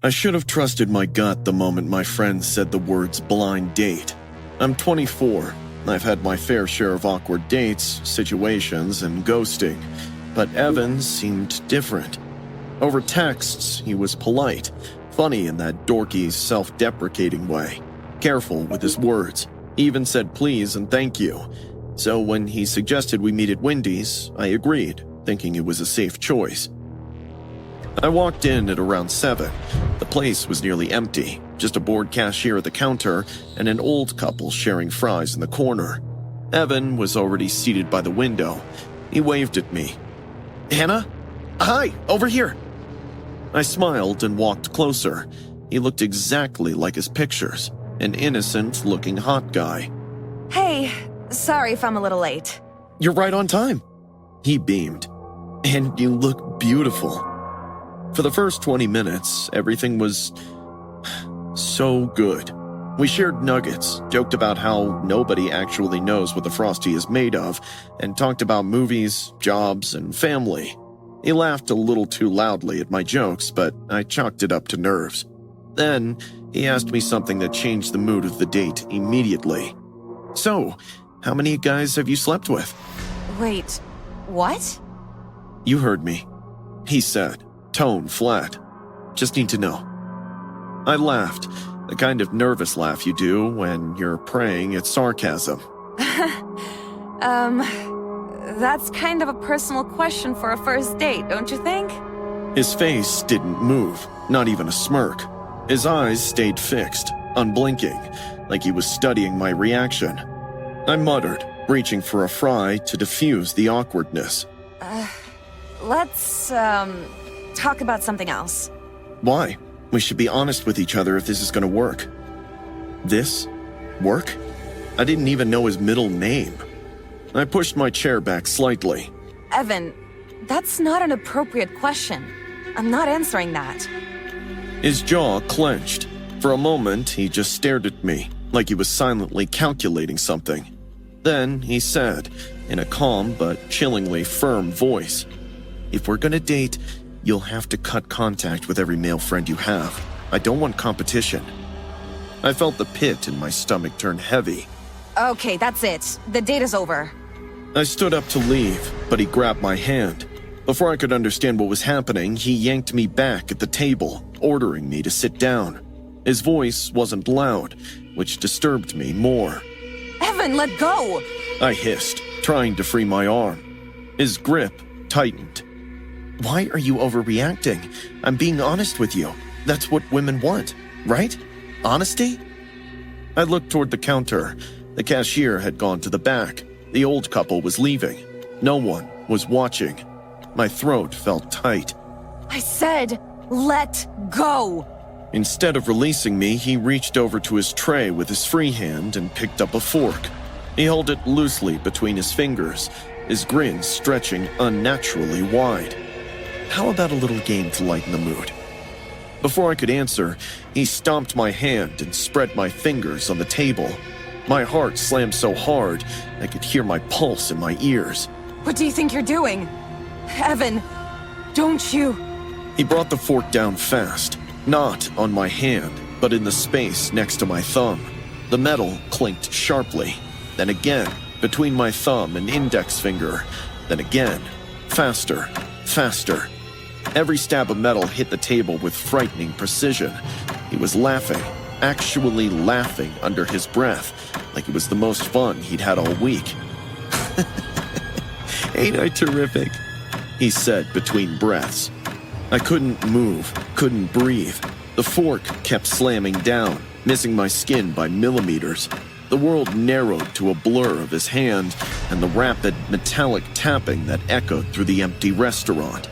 I should have trusted my gut the moment my friend said the words blind date. I'm 24. I've had my fair share of awkward dates, situations, and ghosting, but Evan seemed different. Over texts, he was polite, funny in that dorky, self-deprecating way, careful with his words. He even said please and thank you. So when he suggested we meet at Wendys, I agreed, thinking it was a safe choice. I walked in at around 7. The place was nearly empty, just a bored cashier at the counter and an old couple sharing fries in the corner. Evan was already seated by the window. He waved at me. "Hannah? Hi, over here." I smiled and walked closer. He looked exactly like his pictures, an innocent-looking hot guy. Hey, sorry if I'm a little late. "You're right on time." He beamed. "And you look beautiful." For the first 20 minutes, everything was so good. We shared nuggets, joked about how nobody actually knows what the Frosty is made of, and talked about movies, jobs, and family. He laughed a little too loudly at my jokes, but I chalked it up to nerves. Then, he asked me something that changed the mood of the date immediately. "So, how many guys have you slept with?" Wait, what? "You heard me," he said, tone flat. "Just need to know." I laughed, the kind of nervous laugh you do when you're praying at sarcasm. That's kind of a personal question for a first date, don't you think? His face didn't move, not even a smirk. His eyes stayed fixed, unblinking, like he was studying my reaction. I muttered, reaching for a fry to diffuse the awkwardness. Let's, talk about something else. "Why? We should be honest with each other if this is going to work." This? Work? I didn't even know his middle name. I pushed my chair back slightly. Evan, that's not an appropriate question. I'm not answering that. His jaw clenched. For a moment, he just stared at me, like he was silently calculating something. Then he said, in a calm but chillingly firm voice, "If we're gonna date, you'll have to cut contact with every male friend you have. I don't want competition." I felt the pit in my stomach turn heavy. Okay, that's it. The date is over. I stood up to leave, but he grabbed my hand. Before I could understand what was happening, he yanked me back at the table, ordering me to sit down. His voice wasn't loud, which disturbed me more. Evan, let go! I hissed, trying to free my arm. His grip tightened. "Why are you overreacting? I'm being honest with you. That's what women want, right? Honesty?" I looked toward the counter. The cashier had gone to the back. The old couple was leaving. No one was watching. My throat felt tight. I said, let go! Instead of releasing me, he reached over to his tray with his free hand and picked up a fork. He held it loosely between his fingers, his grin stretching unnaturally wide. "How about a little game to lighten the mood?" Before I could answer, he stomped my hand and spread my fingers on the table. My heart slammed so hard, I could hear my pulse in my ears. What do you think you're doing? Evan, don't you... He brought the fork down fast, not on my hand, but in the space next to my thumb. The metal clinked sharply, then again, between my thumb and index finger, then again, faster, faster. Every stab of metal hit the table with frightening precision. He was laughing, actually laughing under his breath, like it was the most fun he'd had all week. "Ain't I terrific?" he said between breaths. I couldn't move, couldn't breathe. The fork kept slamming down, missing my skin by millimeters. The world narrowed to a blur of his hand and the rapid metallic tapping that echoed through the empty restaurant.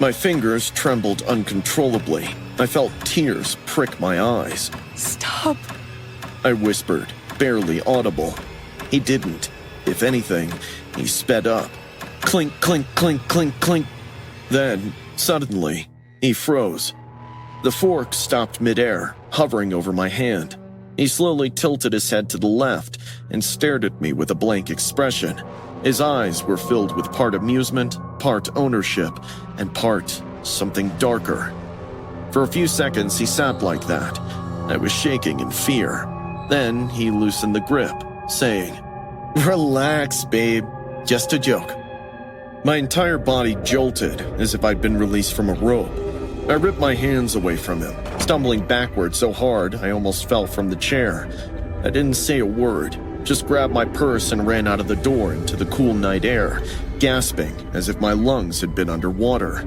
My fingers trembled uncontrollably. I felt tears prick my eyes. Stop, I whispered, barely audible. He didn't. If anything, he sped up. Clink, clink, clink, clink, clink. Then, suddenly, he froze. The fork stopped midair, hovering over my hand. He slowly tilted his head to the left and stared at me with a blank expression. His eyes were filled with part amusement, part ownership, and part something darker. For a few seconds, he sat like that. I was shaking in fear. Then he loosened the grip, saying, "Relax, babe. Just a joke." My entire body jolted as if I'd been released from a rope. I ripped my hands away from him, stumbling backward so hard I almost fell from the chair. I didn't say a word, just grabbed my purse and ran out of the door into the cool night air, gasping as if my lungs had been underwater.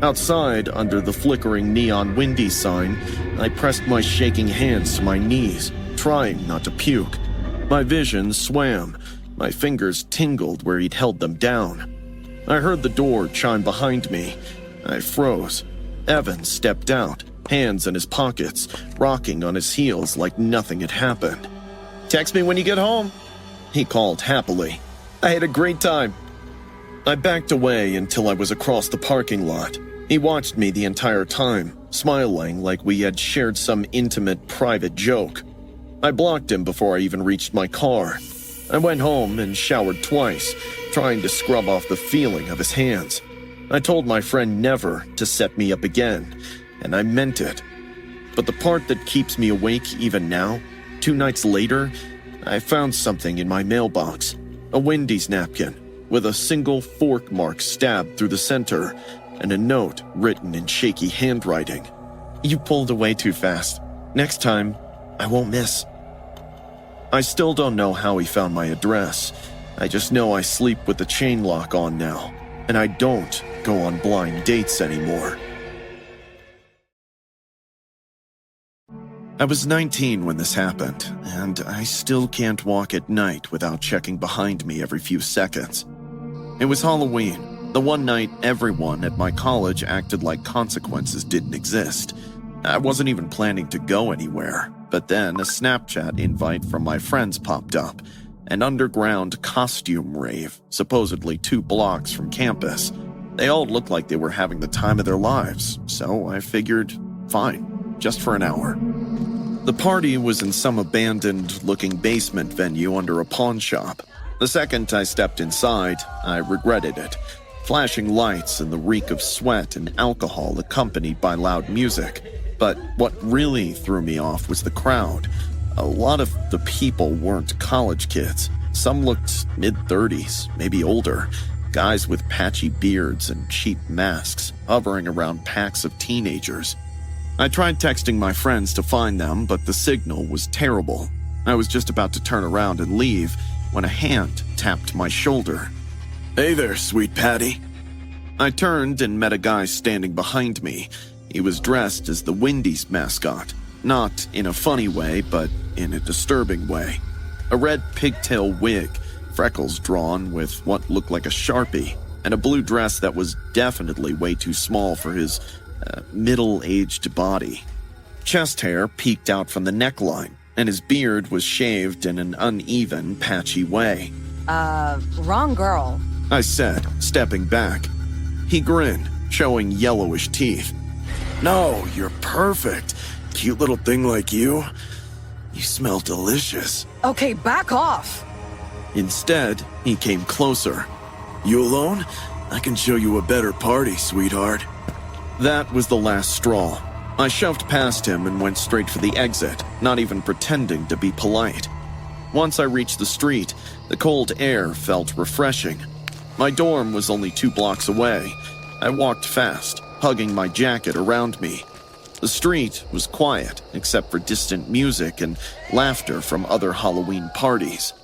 Outside, under the flickering neon Wendys sign, I pressed my shaking hands to my knees, trying not to puke. My vision swam. My fingers tingled where he'd held them down. I heard the door chime behind me. I froze. Evan stepped out, hands in his pockets, rocking on his heels like nothing had happened. "Text me when you get home," he called happily. "I had a great time." I backed away until I was across the parking lot. He watched me the entire time, smiling like we had shared some intimate, private joke. I blocked him before I even reached my car. I went home and showered twice, trying to scrub off the feeling of his hands. I told my friend never to set me up again, and I meant it. But the part that keeps me awake even now, 2 nights later, I found something in my mailbox. A Wendys napkin, with a single fork mark stabbed through the center, and a note written in shaky handwriting. "You pulled away too fast. Next time, I won't miss." I still don't know how he found my address. I just know I sleep with the chain lock on now, and I don't go on blind dates anymore. I was 19 when this happened, and I still can't walk at night without checking behind me every few seconds. It was Halloween, the one night everyone at my college acted like consequences didn't exist. I wasn't even planning to go anywhere, but then a Snapchat invite from my friends popped up, an underground costume rave, supposedly 2 blocks from campus. They all looked like they were having the time of their lives, so I figured, fine, just for an hour. The party was in some abandoned-looking basement venue under a pawn shop. The second I stepped inside, I regretted it. Flashing lights and the reek of sweat and alcohol accompanied by loud music. But what really threw me off was the crowd. A lot of the people weren't college kids. Some looked mid-30s, maybe older. Guys with patchy beards and cheap masks, hovering around packs of teenagers. I tried texting my friends to find them, but the signal was terrible. I was just about to turn around and leave when a hand tapped my shoulder. "Hey there, sweet Patty." I turned and met a guy standing behind me. He was dressed as the Wendys mascot, not in a funny way, but in a disturbing way. A red pigtail wig, freckles drawn with what looked like a Sharpie, and a blue dress that was definitely way too small for his middle-aged body. Chest hair peeked out from the neckline, and his beard was shaved in an uneven, patchy way. Wrong girl," I said, stepping back. He grinned, showing yellowish teeth. "No, you're perfect. Cute little thing like you. You smell delicious." "Okay, back off." Instead, he came closer. "You alone? I can show you a better party, sweetheart." That was the last straw. I shoved past him and went straight for the exit, not even pretending to be polite. Once I reached the street, the cold air felt refreshing. My dorm was only 2 blocks away. I walked fast, hugging my jacket around me. The street was quiet, except for distant music and laughter from other Halloween parties.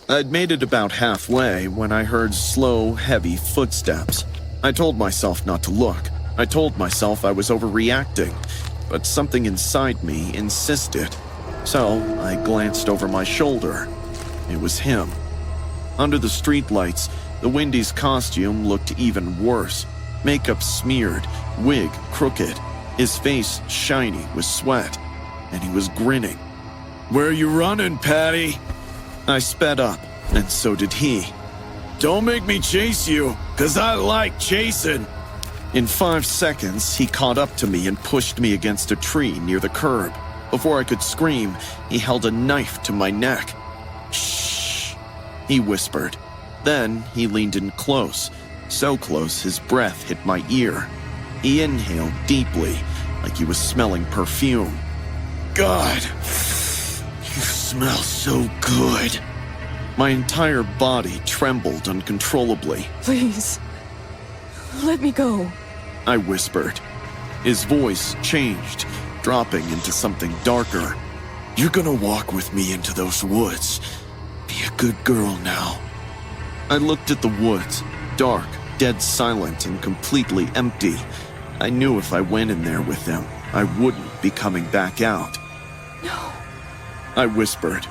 I'd made it about halfway when I heard slow, heavy footsteps. I told myself not to look. I told myself I was overreacting, but something inside me insisted. So I glanced over my shoulder. It was him. Under the streetlights, the Wendys costume looked even worse. Makeup smeared, wig crooked, his face shiny with sweat, and he was grinning. "Where you running, Patty?" I sped up, and so did he. "Don't make me chase you, 'cause I like chasing." In 5 seconds, he caught up to me and pushed me against a tree near the curb. Before I could scream, he held a knife to my neck. "Shh," he whispered. Then he leaned in close, so close his breath hit my ear. He inhaled deeply, like he was smelling perfume. God, you smell so good. My entire body trembled uncontrollably. Please, let me go. I whispered. His voice changed, dropping into something darker. You're gonna walk with me into those woods. Be a good girl now. I looked at the woods, dark, dead silent, and completely empty. I knew if I went in there with him, I wouldn't be coming back out. No. I whispered.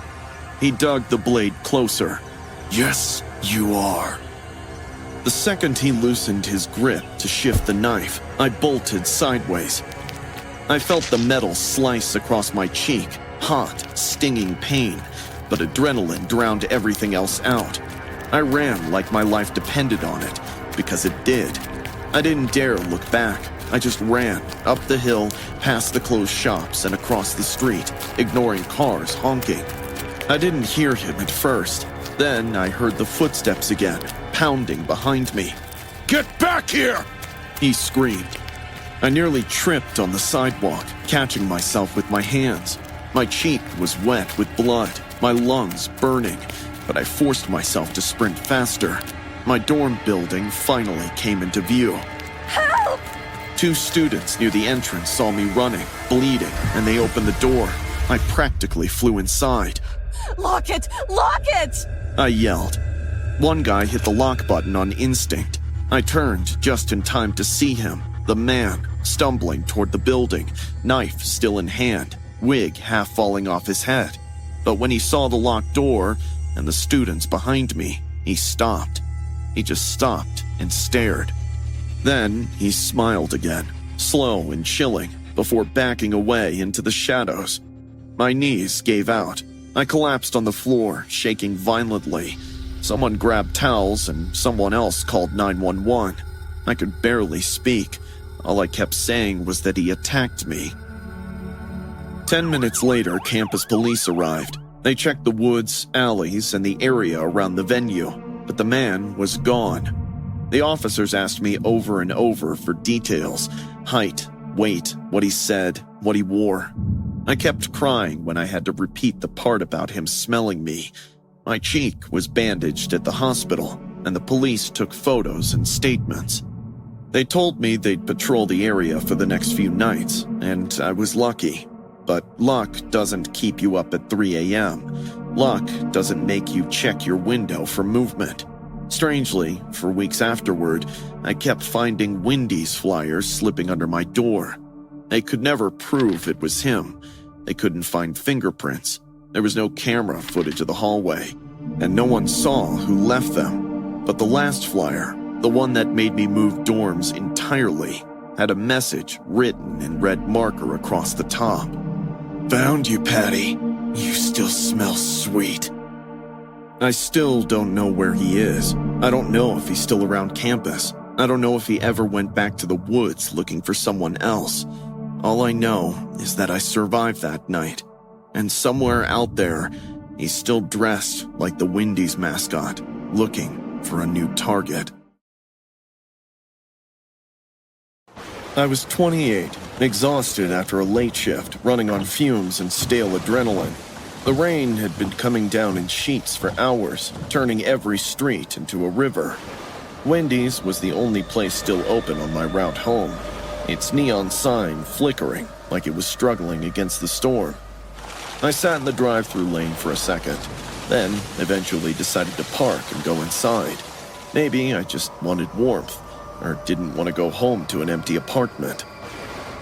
He dug the blade closer. Yes, you are. The second he loosened his grip to shift the knife, I bolted sideways. I felt the metal slice across my cheek, hot, stinging pain, but adrenaline drowned everything else out. I ran like my life depended on it, because it did. I didn't dare look back. I just ran, up the hill, past the closed shops, and across the street, ignoring cars honking. I didn't hear him at first. Then I heard the footsteps again, pounding behind me. Get back here! He screamed. I nearly tripped on the sidewalk, catching myself with my hands. My cheek was wet with blood, my lungs burning, but I forced myself to sprint faster. My dorm building finally came into view. Help! 2 students near the entrance saw me running, bleeding, and they opened the door. I practically flew inside. Lock it! Lock it! I yelled. One guy hit the lock button on instinct. I turned just in time to see him, the man, stumbling toward the building, knife still in hand, wig half falling off his head. But when he saw the locked door and the students behind me, he stopped. He just stopped and stared. Then he smiled again, slow and chilling, before backing away into the shadows. My knees gave out. I collapsed on the floor, shaking violently. Someone grabbed towels and someone else called 911. I could barely speak. All I kept saying was that he attacked me. 10 minutes later, campus police arrived. They checked the woods, alleys, and the area around the venue, but the man was gone. The officers asked me over and over for details: height, weight, what he said, what he wore. I kept crying when I had to repeat the part about him smelling me. My cheek was bandaged at the hospital, and the police took photos and statements. They told me they'd patrol the area for the next few nights, and I was lucky. But luck doesn't keep you up at 3 a.m. Luck doesn't make you check your window for movement. Strangely, for weeks afterward, I kept finding Wendys flyers slipping under my door. They could never prove it was him. They couldn't find fingerprints. There was no camera footage of the hallway, and no one saw who left them. But the last flyer, the one that made me move dorms entirely, had a message written in red marker across the top. Found you, Patty. You still smell sweet. I still don't know where he is. I don't know if he's still around campus. I don't know if he ever went back to the woods looking for someone else. All I know is that I survived that night, and somewhere out there, he's still dressed like the Wendys mascot, looking for a new target. I was 28, exhausted after a late shift, running on fumes and stale adrenaline. The rain had been coming down in sheets for hours, turning every street into a river. Wendys was the only place still open on my route home, its neon sign flickering like it was struggling against the storm. I sat in the drive-thru lane for a second, then eventually decided to park and go inside. Maybe I just wanted warmth, or didn't want to go home to an empty apartment.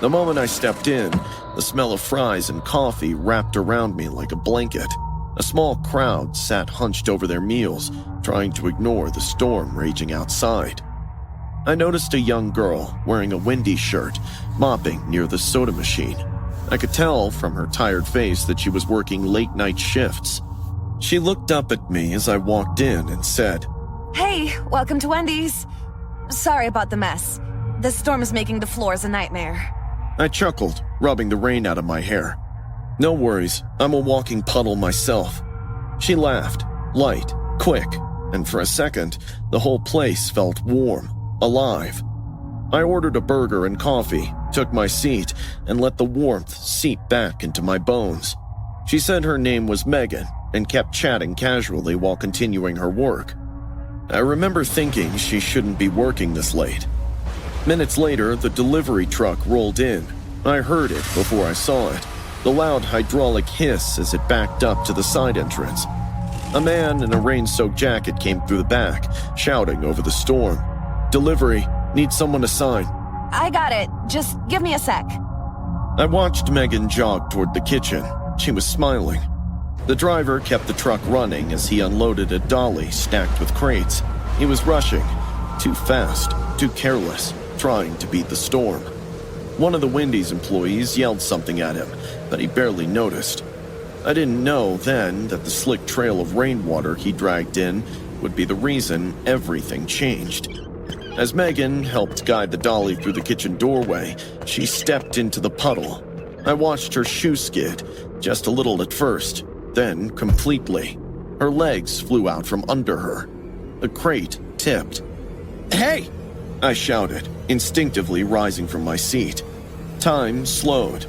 The moment I stepped in, the smell of fries and coffee wrapped around me like a blanket. A small crowd sat hunched over their meals, trying to ignore the storm raging outside. I noticed a young girl wearing a Wendys shirt, mopping near the soda machine. I could tell from her tired face that she was working late-night shifts. She looked up at me as I walked in and said, Hey, welcome to Wendys. Sorry about the mess. The storm is making the floors a nightmare. I chuckled, rubbing the rain out of my hair. No worries, I'm a walking puddle myself. She laughed, light, quick, and for a second, the whole place felt warm, alive. I ordered a burger and coffee, took my seat, and let the warmth seep back into my bones. She said her name was Megan and kept chatting casually while continuing her work. I remember thinking she shouldn't be working this late. Minutes later, the delivery truck rolled in. I heard it before I saw it, the loud hydraulic hiss as it backed up to the side entrance. A man in a rain-soaked jacket came through the back, shouting over the storm. "Delivery, need someone to sign." I got it. Just give me a sec. I watched Megan jog toward the kitchen. She was smiling. The driver kept the truck running as he unloaded a dolly stacked with crates. He was rushing, too fast, too careless, trying to beat the storm. One of the Wendys employees yelled something at him, but he barely noticed. I didn't know then that the slick trail of rainwater he dragged in would be the reason everything changed. As Megan helped guide the dolly through the kitchen doorway, she stepped into the puddle. I watched her shoe skid, just a little at first, then completely. Her legs flew out from under her. The crate tipped. "Hey!" I shouted, instinctively rising from my seat. Time slowed.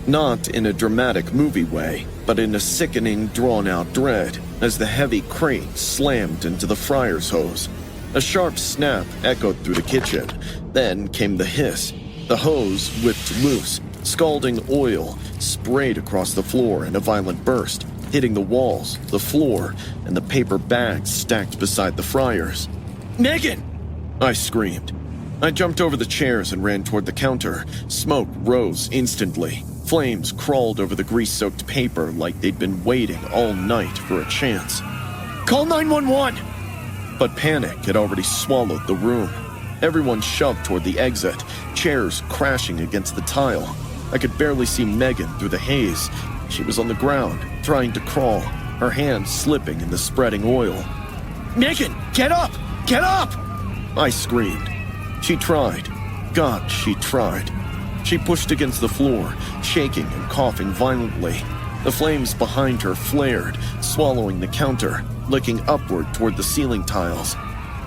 Not in a dramatic movie way, but in a sickening, drawn-out dread, as the heavy crate slammed into the fryer's hose. A sharp snap echoed through the kitchen. Then came the hiss. The hose whipped loose. Scalding oil sprayed across the floor in a violent burst, hitting the walls, the floor, and the paper bags stacked beside the fryers. "Megan!" I screamed. I jumped over the chairs and ran toward the counter. Smoke rose instantly. Flames crawled over the grease-soaked paper like they'd been waiting all night for a chance. "Call 911!" But panic had already swallowed the room. Everyone shoved toward the exit, chairs crashing against the tile. I could barely see Megan through the haze. She was on the ground, trying to crawl, her hands slipping in the spreading oil. "Megan, get up! Get up!" I screamed. She tried. God, she tried. She pushed against the floor, shaking and coughing violently. The flames behind her flared, swallowing the counter, licking upward toward the ceiling tiles.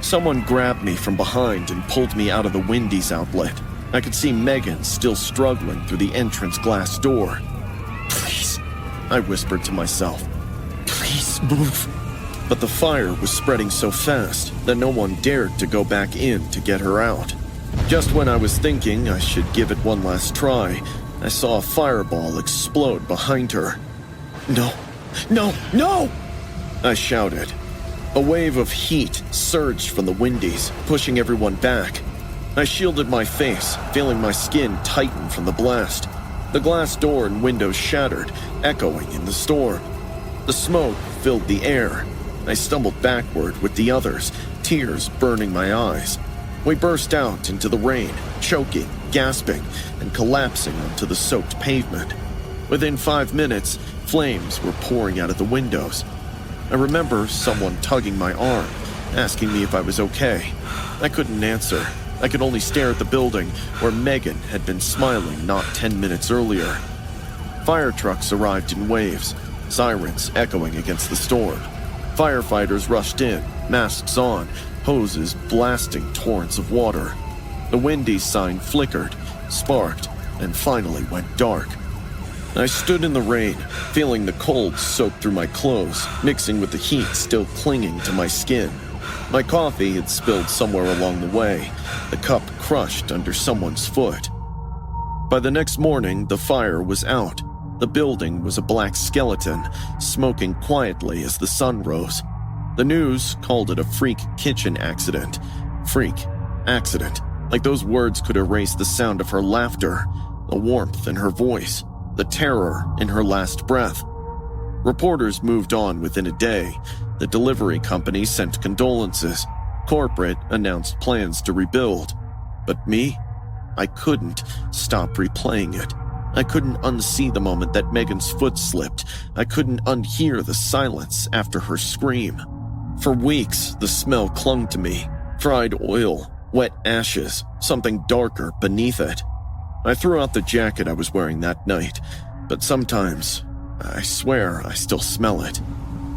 Someone grabbed me from behind and pulled me out of the Wendys outlet. I could see Megan still struggling through the entrance glass door. "Please," I whispered to myself. "Please move." But the fire was spreading so fast that no one dared to go back in to get her out. Just when I was thinking I should give it one last try, I saw a fireball explode behind her. "No, no, no!" I shouted. A wave of heat surged from the Wendys, pushing everyone back. I shielded my face, feeling my skin tighten from the blast. The glass door and windows shattered, echoing in the storm. The smoke filled the air. I stumbled backward with the others, tears burning my eyes. We burst out into the rain, choking, gasping, and collapsing onto the soaked pavement. Within 5 minutes, flames were pouring out of the windows. I remember someone tugging my arm, asking me if I was okay. I couldn't answer. I could only stare at the building where Megan had been smiling not 10 minutes earlier. Fire trucks arrived in waves, sirens echoing against the storm. Firefighters rushed in, masks on, hoses blasting torrents of water. The Wendys sign flickered, sparked, and finally went dark. I stood in the rain, feeling the cold soak through my clothes, mixing with the heat still clinging to my skin. My coffee had spilled somewhere along the way, the cup crushed under someone's foot. By the next morning, the fire was out. The building was a black skeleton, smoking quietly as the sun rose. The news called it a freak kitchen accident. Freak, accident, like those words could erase the sound of her laughter, the warmth in her voice, the terror in her last breath. Reporters moved on within a day. The delivery company sent condolences. Corporate announced plans to rebuild. But me? I couldn't stop replaying it. I couldn't unsee the moment that Megan's foot slipped. I couldn't unhear the silence after her scream. For weeks, the smell clung to me. Fried oil, wet ashes, something darker beneath it. I threw out the jacket I was wearing that night, but sometimes, I swear I still smell it.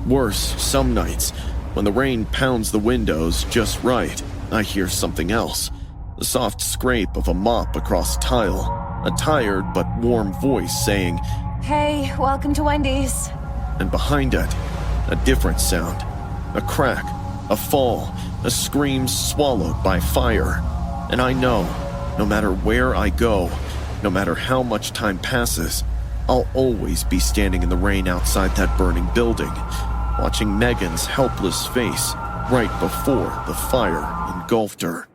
Worse, some nights, when the rain pounds the windows just right, I hear something else. The soft scrape of a mop across tile. A tired but warm voice saying, Hey, welcome to Wendy's. and behind it, a different sound. A crack, a fall, a scream swallowed by fire. And I know, no matter where I go, no matter how much time passes, I'll always be standing in the rain outside that burning building, watching Megan's helpless face right before the fire engulfed her.